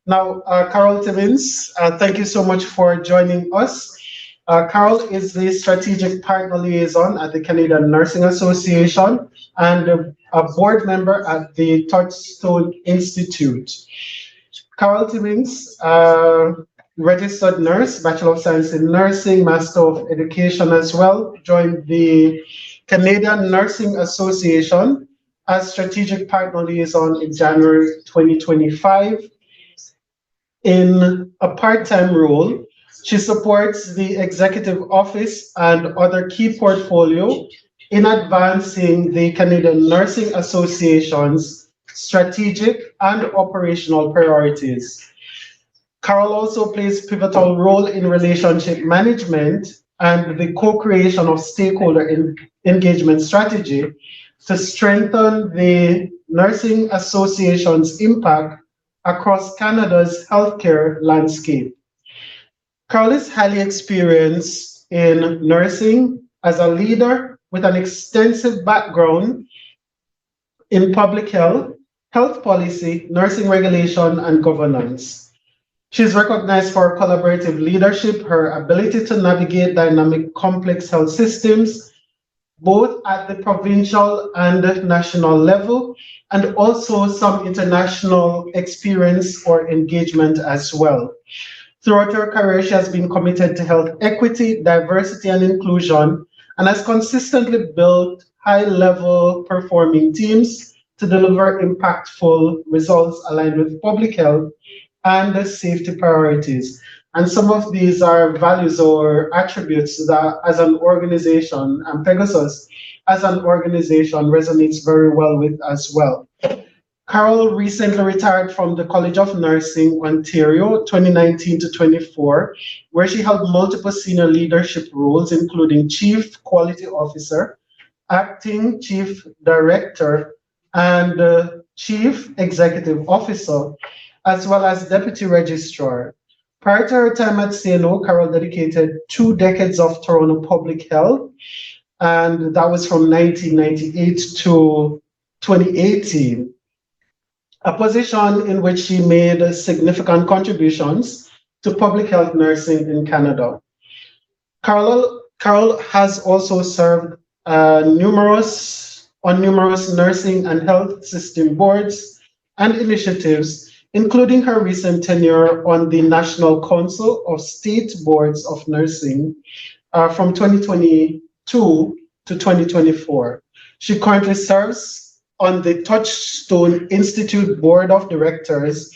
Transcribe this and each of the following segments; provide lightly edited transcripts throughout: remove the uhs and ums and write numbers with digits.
Now, Carol Timmings, thank you so much for joining us. Carol is the strategic partner liaison at the Canadian Nursing Association and a board member at the Touchstone Institute. Carol Timmings, registered nurse, Bachelor of Science in Nursing, Master of Education as well, joined the Canadian Nursing Association as strategic partner liaison in January 2025 in a part-time role. She supports the executive office and other key portfolio in advancing the Canadian Nursing Association's strategic and operational priorities. Carol also plays pivotal role in relationship management and the co-creation of stakeholder engagement strategy to strengthen the Nursing Association's impact across Canada's healthcare landscape. Carol is highly experienced in nursing as a leader with an extensive background in public health, health policy, nursing regulation, and governance. She's recognized for her collaborative leadership, her ability to navigate dynamic, complex health systems, both at the provincial and national level, and also some international experience or engagement as well. Throughout her career, she has been committed to health equity, diversity, and inclusion, and has consistently built high-level performing teams to deliver impactful results aligned with public health and safety priorities. And some of these are values or attributes that, as an organization, and Pegasus, as an organization, resonates very well with as well. Carol recently retired from the College of Nursing, Ontario, 2019 to 24, where she held multiple senior leadership roles, including Chief Quality Officer, Acting Chief Director, and Chief Executive Officer, as well as Deputy Registrar. Prior to her time at CNO, Carol dedicated 2 decades of Toronto public health, and that was from 1998 to 2018, a position in which she made significant contributions to public health nursing in Canada. Carol has also served on numerous nursing and health system boards and initiatives, including her recent tenure on the National Council of State Boards of Nursing from 2022 to 2024. She currently serves on the Touchstone Institute Board of Directors.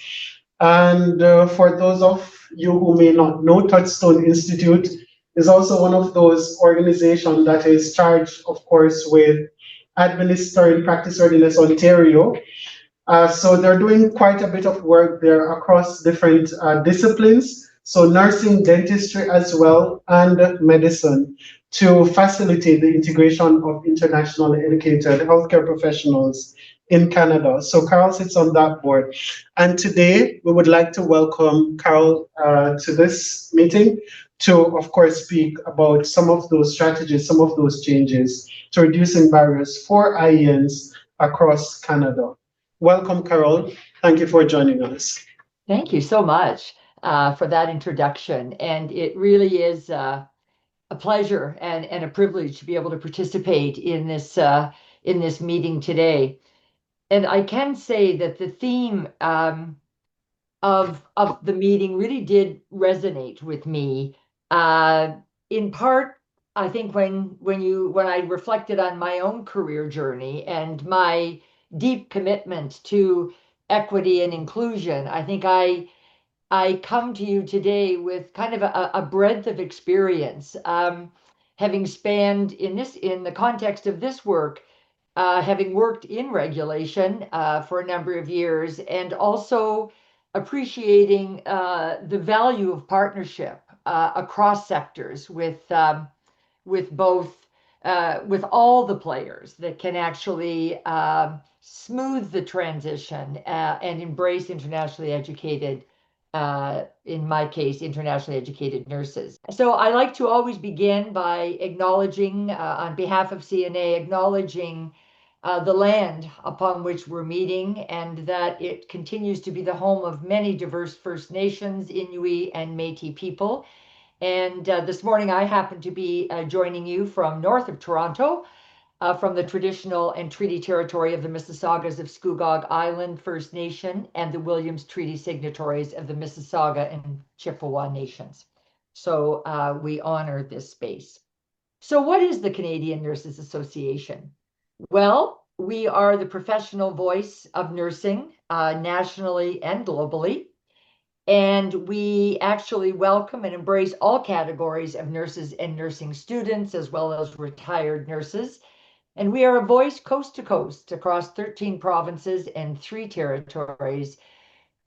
And for those of you who may not know, Touchstone Institute is also one of those organizations that is charged, of course, with administering Practice Readiness Ontario. So they're doing quite a bit of work there across different disciplines. So nursing, dentistry as well, and medicine, to facilitate the integration of internationally educated healthcare professionals in Canada. So Carol sits on that board. And today we would like to welcome Carol to this meeting to, of course, speak about some of those strategies, some of those changes to reducing barriers for IENs across Canada. Welcome, Carol. Thank you for joining us. Thank you so much for that introduction. And it really is a pleasure and a privilege to be able to participate in this meeting today. And I can say that the theme of the meeting really did resonate with me. In part, I think when I reflected on my own career journey and my deep commitment to equity and inclusion, I think I come to you today with kind of a breadth of experience, having spanned in the context of this work, having worked in regulation for a number of years, and also appreciating the value of partnership across sectors with both with all the players that can actually smooth the transition and embrace internationally educated, in my case, internationally educated nurses. So I like to always begin by acknowledging, on behalf of CNA, acknowledging the land upon which we're meeting, and that it continues to be the home of many diverse First Nations, Inuit, and Métis people. And this morning I happen to be joining you from north of Toronto, from the traditional and treaty territory of the Mississaugas of Scugog Island First Nation and the Williams Treaty signatories of the Mississauga and Chippewa Nations. So we honor this space. So what is the Canadian Nurses Association? Well, we are the professional voice of nursing nationally and globally. And we actually welcome and embrace all categories of nurses and nursing students, as well as retired nurses. And we are a voice coast to coast across 13 provinces and 3 territories,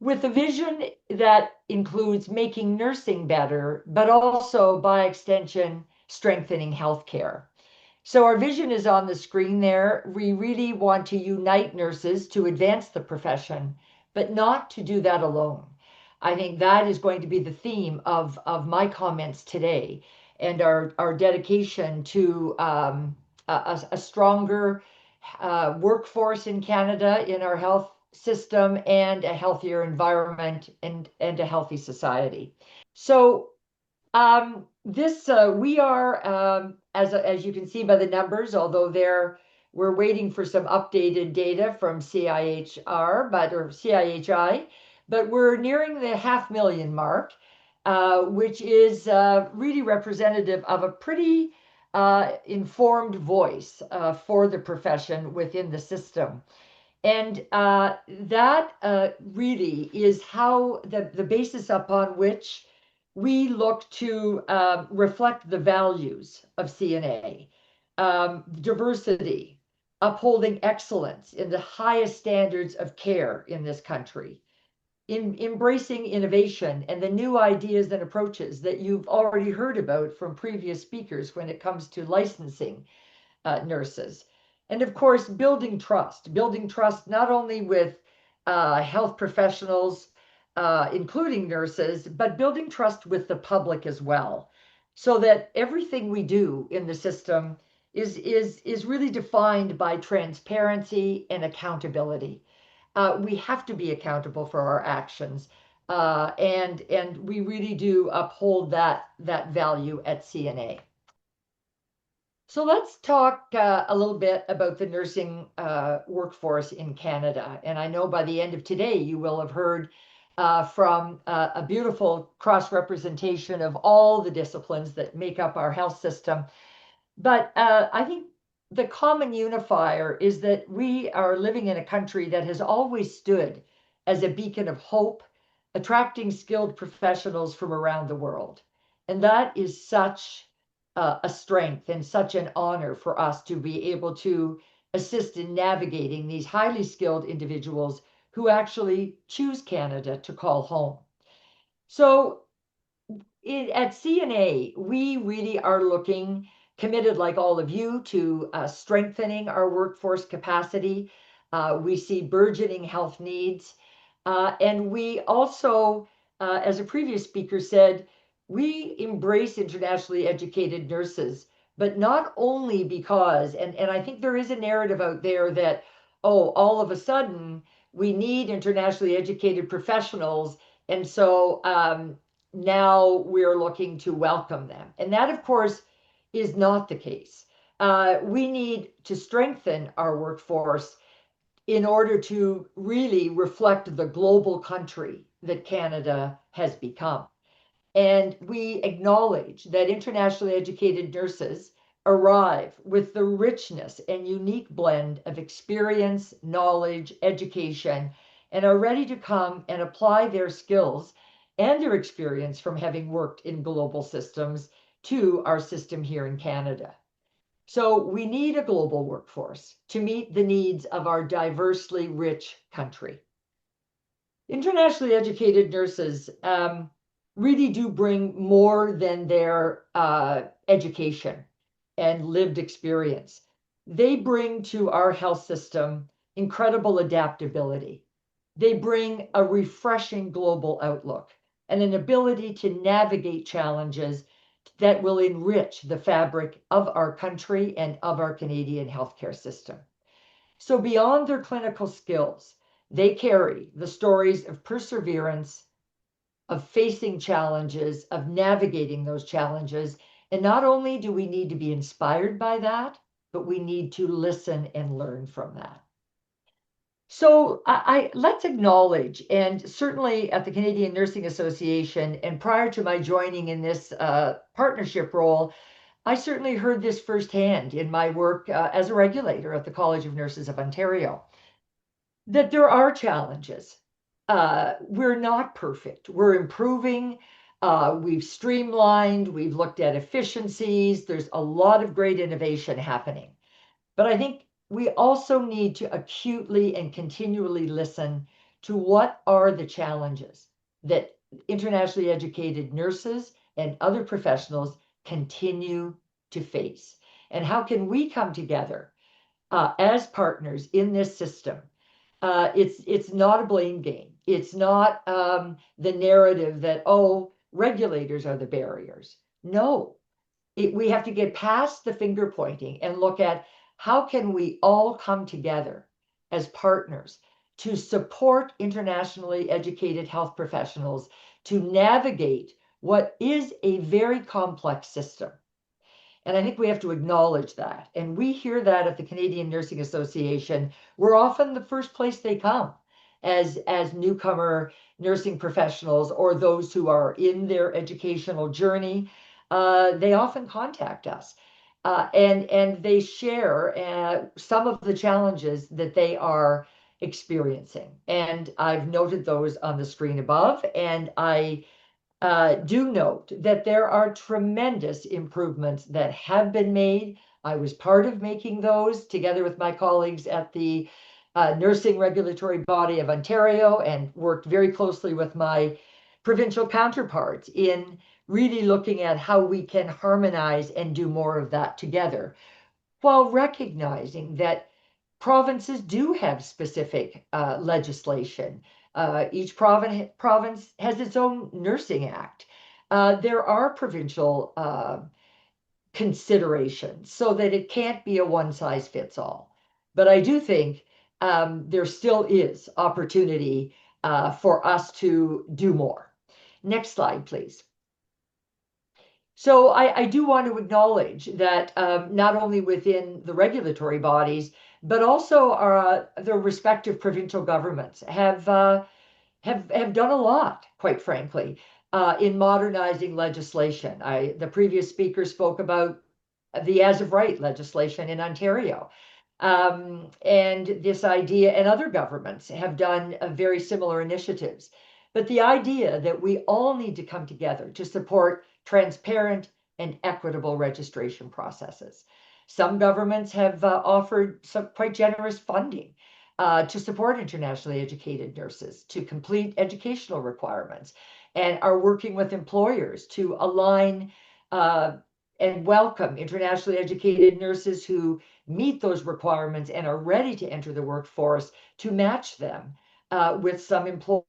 with a vision that includes making nursing better, but also by extension, strengthening healthcare. So our vision is on the screen there. We really want to unite nurses to advance the profession, but not to do that alone. I think that is going to be the theme of my comments today, and our dedication to a stronger workforce in Canada, in our health system, and a healthier environment, and a healthy society. So this we are as you can see by the numbers, although we're waiting for some updated data from CIHR, or CIHI, but we're nearing the 500,000 mark, which is really representative of a pretty informed voice for the profession within the system. And that really is how the basis upon which we look to reflect the values of CNA, diversity, upholding excellence in the highest standards of care in this country, in embracing innovation and the new ideas and approaches that you've already heard about from previous speakers when it comes to licensing nurses. And of course, building trust not only with health professionals, including nurses, but building trust with the public as well, so that everything we do in the system is really defined by transparency and accountability. We have to be accountable for our actions, and we really do uphold that value at CNA. So let's talk a little bit about the nursing workforce in Canada. And I know by the end of today, you will have heard from a beautiful cross-representation of all the disciplines that make up our health system. But I think the common unifier is that we are living in a country that has always stood as a beacon of hope, attracting skilled professionals from around the world. And that is such a strength and such an honor for us to be able to assist in navigating these highly skilled individuals who actually choose Canada to call home. So at CNA, we really are looking committed, like all of you, to strengthening our workforce capacity. We see burgeoning health needs. And we also, as a previous speaker said, we embrace internationally educated nurses, but not only because, and I think there is a narrative out there that, oh, all of a sudden we need internationally educated professionals. And so now we're looking to welcome them. And that, of course, is not the case. We need to strengthen our workforce in order to really reflect the global country that Canada has become. And we acknowledge that internationally educated nurses arrive with the richness and unique blend of experience, knowledge, education, and are ready to come and apply their skills and their experience from having worked in global systems to our system here in Canada. So we need a global workforce to meet the needs of our diversely rich country. Internationally educated nurses really do bring more than their education and lived experience. They bring to our health system incredible adaptability. They bring a refreshing global outlook and an ability to navigate challenges that will enrich the fabric of our country and of our Canadian healthcare system. So beyond their clinical skills, they carry the stories of perseverance, of facing challenges, of navigating those challenges. And not only do we need to be inspired by that, but we need to listen and learn from that. So let's acknowledge, and certainly at the Canadian Nursing Association, and prior to my joining in this partnership role, I certainly heard this firsthand in my work as a regulator at the College of Nurses of Ontario, that there are challenges. We're not perfect. We're improving. We've streamlined. We've looked at efficiencies. There's a lot of great innovation happening. But I think we also need to acutely and continually listen to what are the challenges that internationally educated nurses and other professionals continue to face. And how can we come together as partners in this system? It's not a blame game. It's not the narrative that, oh, regulators are the barriers. No, we have to get past the finger pointing and look at how can we all come together as partners to support internationally educated health professionals to navigate what is a very complex system. And I think we have to acknowledge that. And we hear that at the Canadian Nursing Association. We're often the first place they come as newcomer nursing professionals or those who are in their educational journey. They often contact us. And they share some of the challenges that they are experiencing. And I've noted those on the screen above. And I do note that there are tremendous improvements that have been made. I was part of making those together with my colleagues at the Nursing Regulatory Body of Ontario and worked very closely with my provincial counterparts in really looking at how we can harmonize and do more of that together, while recognizing that provinces do have specific legislation. Each province has its own nursing act. There are provincial considerations so that it can't be a one size fits all. But I do think there still is opportunity for us to do more. Next slide, please. So I do want to acknowledge that not only within the regulatory bodies, but also the respective provincial governments have done a lot, quite frankly, in modernizing legislation. The previous speaker spoke about the as of right legislation in Ontario. And this idea, and other governments have done very similar initiatives. But the idea that we all need to come together to support transparent and equitable registration processes. Some governments have offered some quite generous funding to support internationally educated nurses to complete educational requirements and are working with employers to align and welcome internationally educated nurses who meet those requirements and are ready to enter the workforce to match them with some employer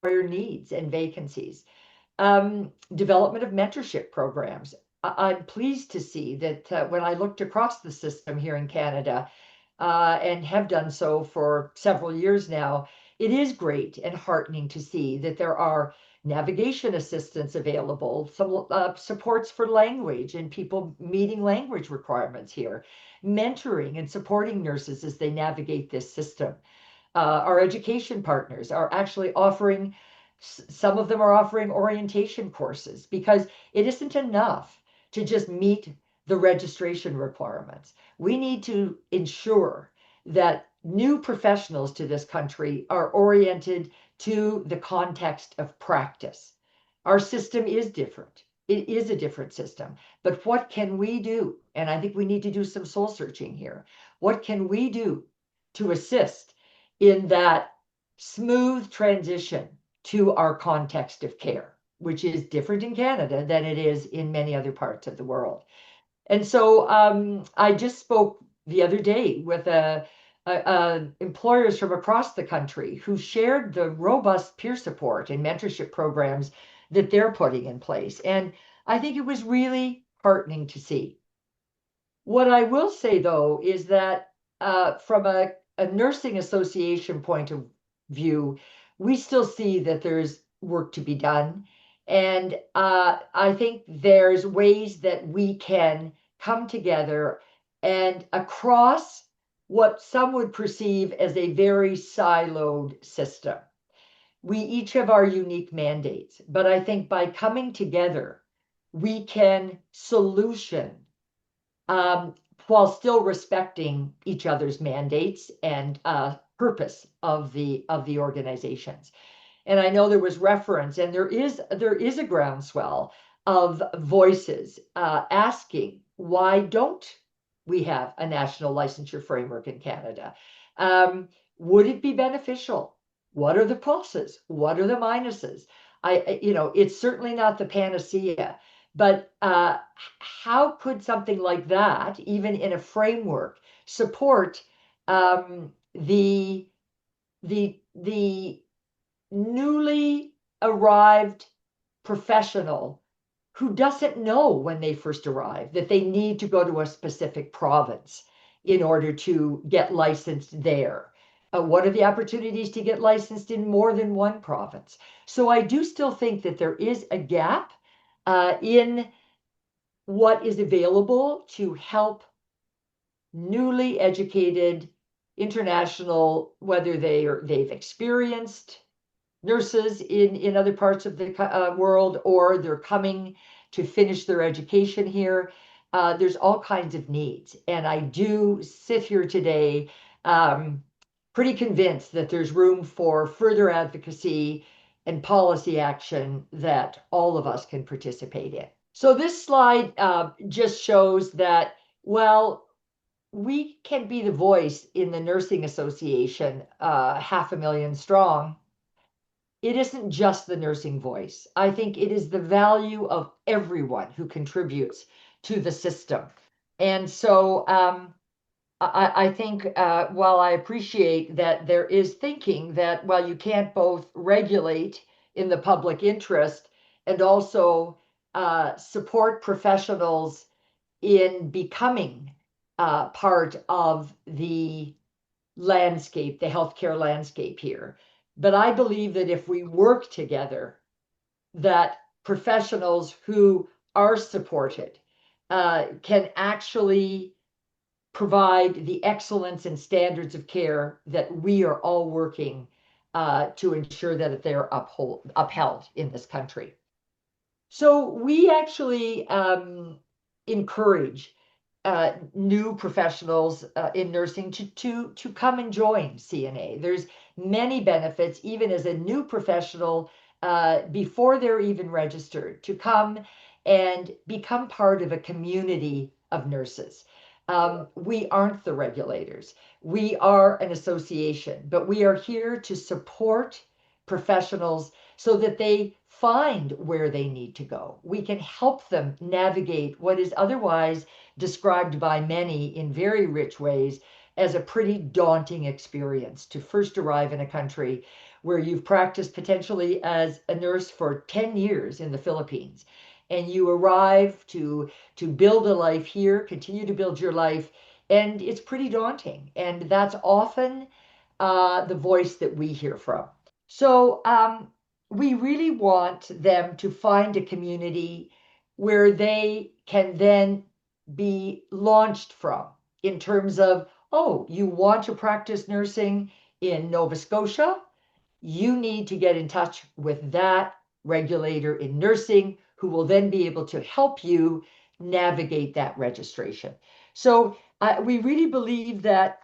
needs and vacancies. Development of mentorship programs. I'm pleased to see that when I looked across the system here in Canada, and have done so for several years now, it is great and heartening to see that there are navigation assistance available, some supports for language and people meeting language requirements here, mentoring and supporting nurses as they navigate this system. Our education partners are actually offering, some of them are offering orientation courses because it isn't enough to just meet the registration requirements. We need to ensure that new professionals to this country are oriented to the context of practice. Our system is different. It is a different system. But what can we do? And I think we need to do some soul searching here. What can we do to assist in that smooth transition to our context of care, which is different in Canada than it is in many other parts of the world? And so I just spoke the other day with employers from across the country who shared the robust peer support and mentorship programs that they're putting in place. And I think it was really heartening to see. What I will say, though, is that from a nursing association point of view, we still see that there's work to be done. And I think there's ways that we can come together and across what some would perceive as a very siloed system. We each have our unique mandates, but I think by coming together, we can solution um, while still respecting each other's mandates and purpose of the organizations. And I know there was reference, and there is a groundswell of voices asking, why don't we have a national licensure framework in Canada? Would it be beneficial? What are the pluses? What are the minuses? It's certainly not the panacea, but how could something like that, even in a framework, support the newly arrived professional who doesn't know when they first arrive that they need to go to a specific province in order to get licensed there? What are the opportunities to get licensed in more than one province? So I do still think that there is a gap in what is available to help newly educated international, whether they've experienced nurses in other parts of the world, or they're coming to finish their education here. There's all kinds of needs. And I do sit here today pretty convinced that there's room for further advocacy and policy action that all of us can participate in. So this slide just shows that, well, we can be the voice in the Nursing Association, 500,000 strong. It isn't just the nursing voice. I think it is the value of everyone who contributes to the system. And so I think while I appreciate that there is thinking that, well, you can't both regulate in the public interest and also support professionals in becoming part of the landscape, the healthcare landscape here. But I believe that if we work together, that professionals who are supported can actually provide the excellence and standards of care that we are all working to ensure that they're upheld in this country. So we actually encourage new professionals in nursing to come and join CNA. There's many benefits, even as a new professional, before they're even registered, to come and become part of a community of nurses. We aren't the regulators. We are an association, but we are here to support professionals so that they find where they need to go. We can help them navigate what is otherwise described by many in very rich ways as a pretty daunting experience to first arrive in a country where you've practiced potentially as a nurse for 10 years in the Philippines, and you arrive to build a life here, continue to build your life, and it's pretty daunting. And that's often the voice that we hear from. So we really want them to find a community where they can then be launched from, in terms of, oh, you want to practice nursing in Nova Scotia? You need to get in touch with that regulator in nursing who will then be able to help you navigate that registration. So we really believe that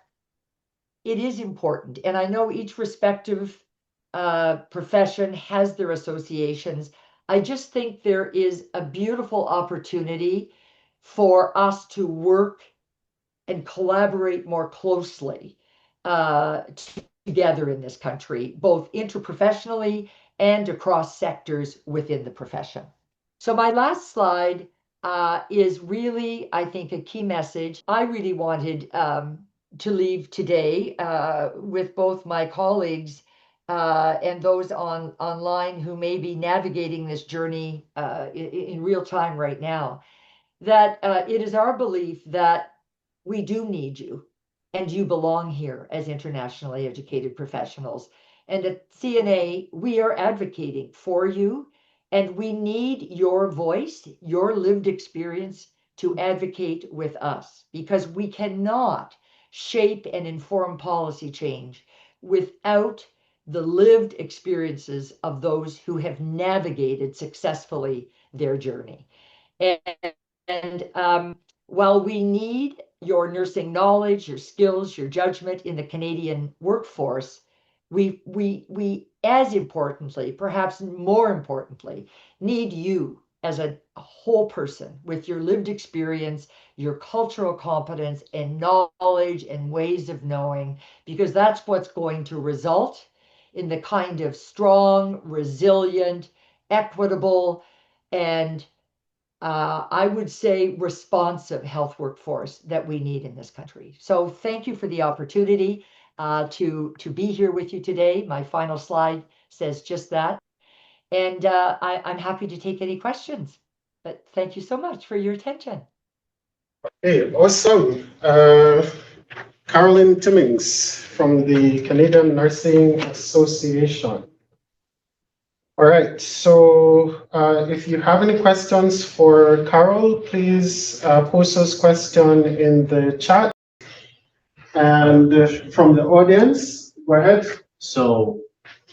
it is important. And I know each respective profession has their associations. I just think there is a beautiful opportunity for us to work and collaborate more closely together in this country, both interprofessionally and across sectors within the profession. So my last slide is really, I think, a key message. I really wanted to leave today with both my colleagues and those online who may be navigating this journey in real time right now, that it is our belief that we do need you, and you belong here as internationally educated professionals. And at CNA, we are advocating for you, and we need your voice, your lived experience to advocate with us, because we cannot shape and inform policy change without the lived experiences of those who have navigated successfully their journey. And, and while we need your nursing knowledge, your skills, your judgment in the Canadian workforce, we as importantly, perhaps more importantly, need you as a whole person with your lived experience, your cultural competence and knowledge and ways of knowing, because that's what's going to result in the kind of strong, resilient, equitable, and I would say responsive health workforce that we need in this country. So thank you for the opportunity to be here with you today. My final slide says just that. And I'm happy to take any questions. But thank you so much for your attention. Hey, awesome. Carolyn Timmings from the Canadian Nursing Association. All right, so if you have any questions for Carol, please post those questions in the chat. And from the audience, go ahead. So,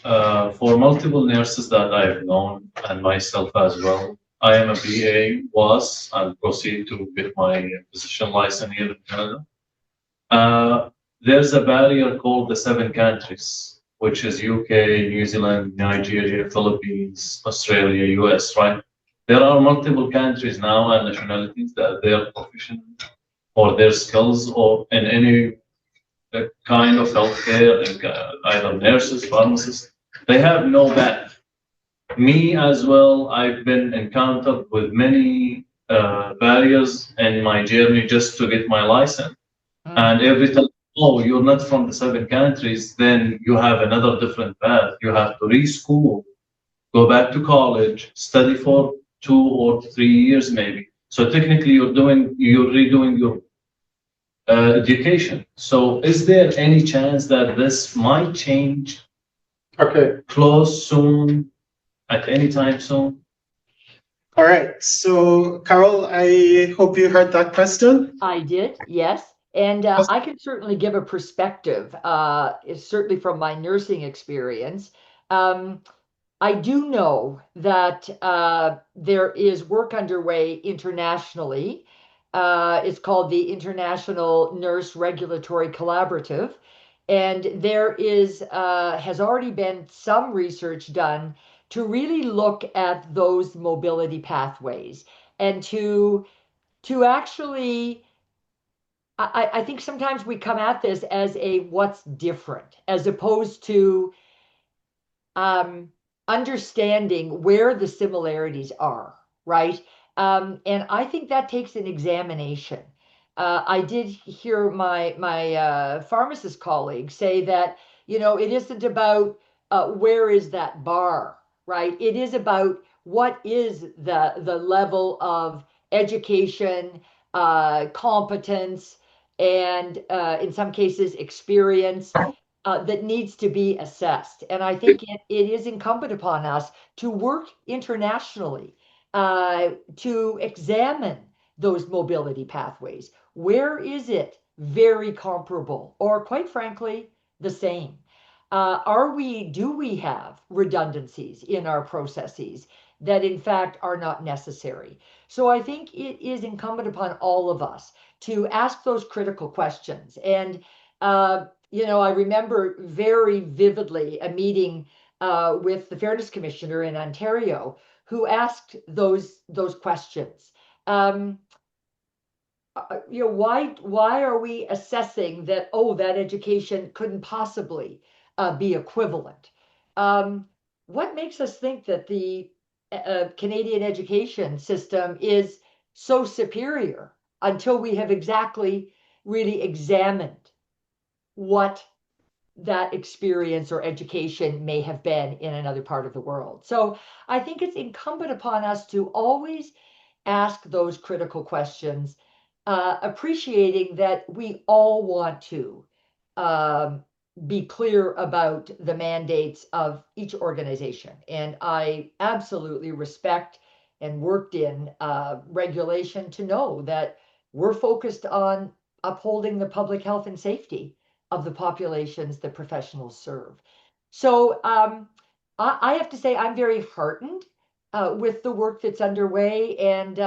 for multiple nurses that I've known and myself as well, I am a BA, was, and proceed to get my physician license here in Canada. There's a barrier called the 7 countries, which is UK, New Zealand, Nigeria, Philippines, Australia, US, right? There are multiple countries now and nationalities that they're proficient or their skills or in any kind of healthcare, either nurses, pharmacists, they have no back. Me as well, I've been encountered with many barriers in my journey just to get my license. And every time, oh, you're not from the 7 countries, then you have another different path. You have to reschool, go back to college, study for 2 or 3 years maybe. So technically, you're redoing your education. So is there any chance that this might change? Okay. Close soon, at any time soon? All right. So, Carol, I hope you heard that question. I did, yes. And I can certainly give a perspective, certainly from my nursing experience. I do know that there is work underway internationally. It's called the International Nurse Regulatory Collaborative. And there has already been some research done to really look at those mobility pathways and to actually I think sometimes we come at this as a what's different, as opposed to understanding where the similarities are, right? And I think that takes an examination. I did hear my pharmacist colleague say that, it isn't about where is that bar, right? It is about what is the level of education, competence, and in some cases experience that needs to be assessed. And I think it is incumbent upon us to work internationally to examine those mobility pathways. Where is it very comparable or, quite frankly, the same? Do we have redundancies in our processes that in fact are not necessary? So I think it is incumbent upon all of us to ask those critical questions. And I remember very vividly a meeting with the Fairness Commissioner in Ontario who asked those questions. Why are we assessing that, that education couldn't possibly be equivalent? What makes us think that the Canadian education system is so superior until we have exactly really examined what that experience or education may have been in another part of the world? So I think it's incumbent upon us to always ask those critical questions appreciating that we all want to be clear about the mandates of each organization. And I absolutely respect and worked in regulation to know that we're focused on upholding the public health and safety of the populations the professionals serve. So I have to say I'm very heartened with the work that's underway. And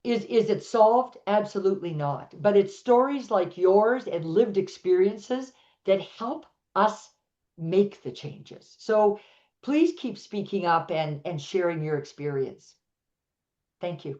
is it solved? Absolutely not. But it's stories like yours and lived experiences that help us make the changes. So please keep speaking up and sharing your experience. Thank you.